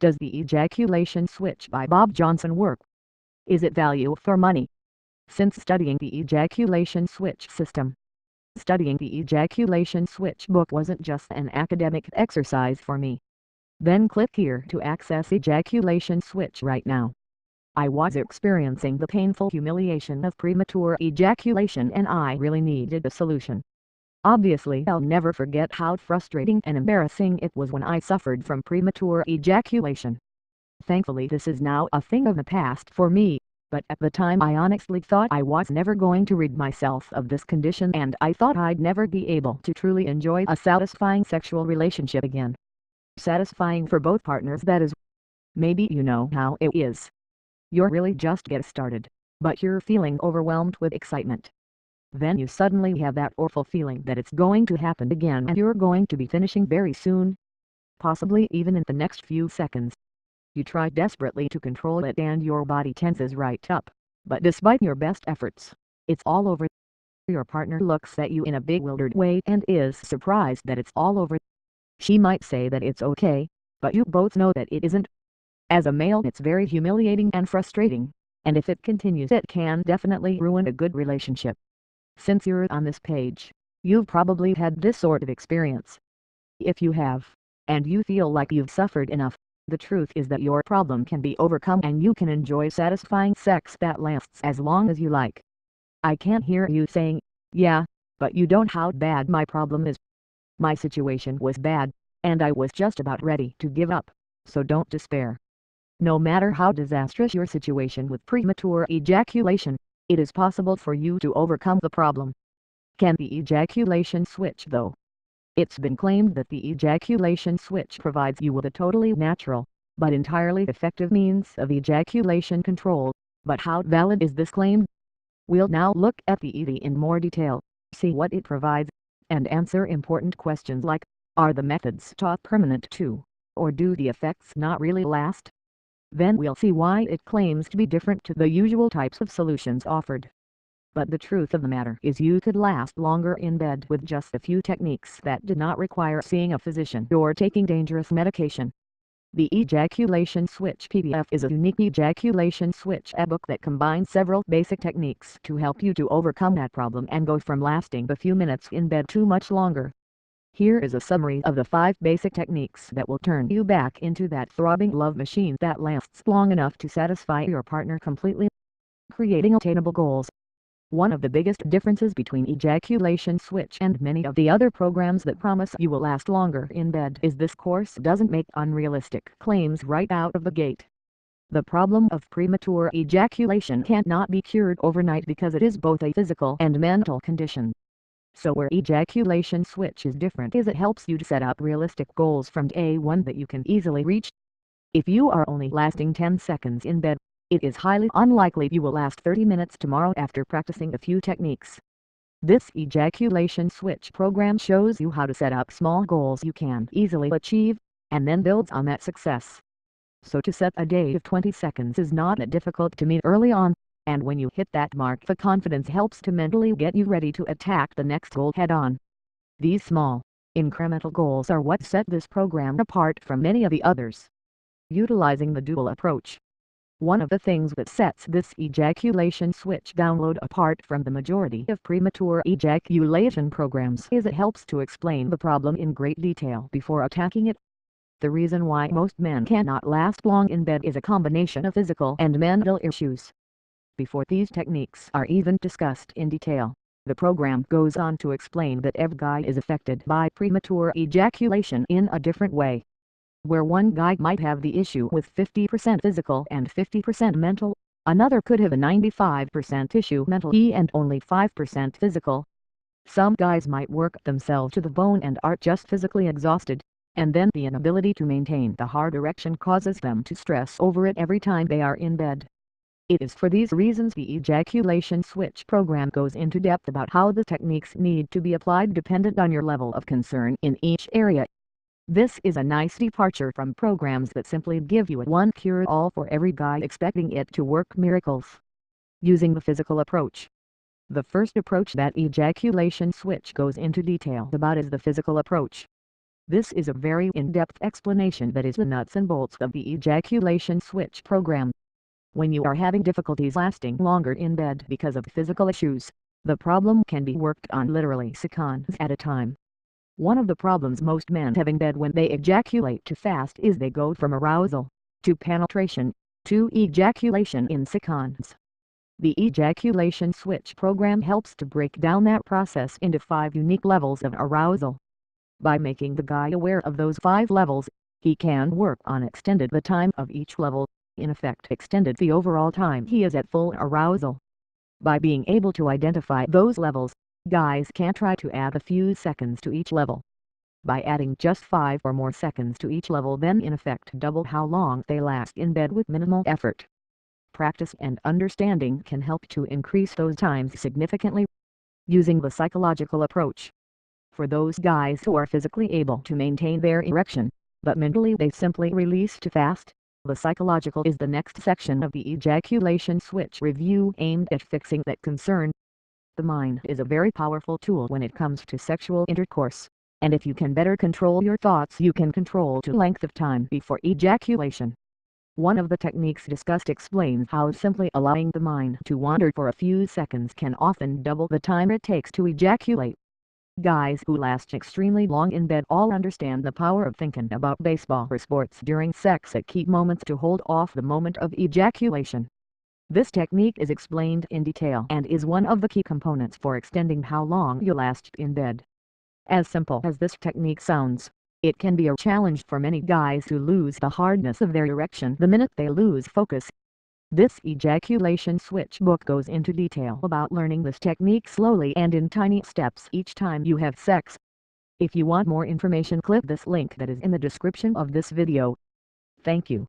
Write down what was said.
Does the ejaculation switch by Bob Johnson work? Is it value for money? Since studying the ejaculation switch system, studying the ejaculation switch book wasn't just an academic exercise for me. Then click here to access ejaculation switch right now. I was experiencing the painful humiliation of premature ejaculation and I really needed a solution. Obviously, I'll never forget how frustrating and embarrassing it was when I suffered from premature ejaculation. Thankfully, this is now a thing of the past for me, but at the time I honestly thought I was never going to rid myself of this condition and I thought I'd never be able to truly enjoy a satisfying sexual relationship again. Satisfying for both partners, that is. Maybe you know how it is. You're really just getting started, but you're feeling overwhelmed with excitement. Then you suddenly have that awful feeling that it's going to happen again and you're going to be finishing very soon. Possibly even in the next few seconds. You try desperately to control it and your body tenses right up, but despite your best efforts, it's all over. Your partner looks at you in a bewildered way and is surprised that it's all over. She might say that it's okay, but you both know that it isn't. As a male, it's very humiliating and frustrating, and if it continues it can definitely ruin a good relationship. Since you're on this page, you've probably had this sort of experience. If you have, and you feel like you've suffered enough, the truth is that your problem can be overcome and you can enjoy satisfying sex that lasts as long as you like. I can't hear you saying, yeah, but you don't how bad my problem is. My situation was bad, and I was just about ready to give up, so don't despair. No matter how disastrous your situation with premature ejaculation, it is possible for you to overcome the problem. Can the ejaculation switch though? It's been claimed that the ejaculation switch provides you with a totally natural, but entirely effective means of ejaculation control, but how valid is this claim? We'll now look at the EV in more detail, see what it provides, and answer important questions like, are the methods taught permanent too, or do the effects not really last? Then we'll see why it claims to be different to the usual types of solutions offered. But the truth of the matter is you could last longer in bed with just a few techniques that did not require seeing a physician or taking dangerous medication. The Ejaculation Switch PDF is a unique ejaculation switch ebook that combines several basic techniques to help you to overcome that problem and go from lasting a few minutes in bed to much longer. Here is a summary of the 5 basic techniques that will turn you back into that throbbing love machine that lasts long enough to satisfy your partner completely. Creating attainable goals. One of the biggest differences between Ejaculation Switch and many of the other programs that promise you will last longer in bed is this course doesn't make unrealistic claims right out of the gate. The problem of premature ejaculation cannot be cured overnight because it is both a physical and mental condition. So where Ejaculation Switch is different is it helps you to set up realistic goals from day one that you can easily reach. If you are only lasting 10 seconds in bed, it is highly unlikely you will last 30 minutes tomorrow after practicing a few techniques. This Ejaculation Switch program shows you how to set up small goals you can easily achieve, and then builds on that success. So to set a date of 20 seconds is not that difficult to meet early on, and when you hit that mark the confidence helps to mentally get you ready to attack the next goal head on. These small, incremental goals are what set this program apart from many of the others. Utilizing the dual approach. One of the things that sets this Ejaculation Switch download apart from the majority of premature ejaculation programs is it helps to explain the problem in great detail before attacking it. The reason why most men cannot last long in bed is a combination of physical and mental issues. Before these techniques are even discussed in detail, the program goes on to explain that every guy is affected by premature ejaculation in a different way. Where one guy might have the issue with 50% physical and 50% mental, another could have a 95% issue mentally and only 5% physical. Some guys might work themselves to the bone and are just physically exhausted, and then the inability to maintain the hard erection causes them to stress over it every time they are in bed. It is for these reasons the Ejaculation Switch program goes into depth about how the techniques need to be applied dependent on your level of concern in each area. This is a nice departure from programs that simply give you a one cure-all for every guy expecting it to work miracles. Using the physical approach. The first approach that Ejaculation Switch goes into detail about is the physical approach. This is a very in-depth explanation that is the nuts and bolts of the ejaculation switch program. When you are having difficulties lasting longer in bed because of physical issues, the problem can be worked on literally seconds at a time. One of the problems most men have in bed when they ejaculate too fast is they go from arousal, to penetration, to ejaculation in seconds. The ejaculation switch program helps to break down that process into 5 unique levels of arousal. By making the guy aware of those 5 levels, he can work on extended the time of each level, in effect extended the overall time he is at full arousal. By being able to identify those levels, guys can try to add a few seconds to each level. By adding just 5 or more seconds to each level, then in effect double how long they last in bed with minimal effort. Practice and understanding can help to increase those times significantly. Using the psychological approach. For those guys who are physically able to maintain their erection, but mentally they simply release too fast, the psychological is the next section of the ejaculation switch review aimed at fixing that concern. The mind is a very powerful tool when it comes to sexual intercourse, and if you can better control your thoughts, you can control the length of time before ejaculation. One of the techniques discussed explains how simply allowing the mind to wander for a few seconds can often double the time it takes to ejaculate. Guys who last extremely long in bed all understand the power of thinking about baseball or sports during sex at key moments to hold off the moment of ejaculation. This technique is explained in detail and is one of the key components for extending how long you last in bed. As simple as this technique sounds, it can be a challenge for many guys who lose the hardness of their erection the minute they lose focus. This ejaculation switch book goes into detail about learning this technique slowly and in tiny steps each time you have sex. If you want more information, click this link that is in the description of this video. Thank you.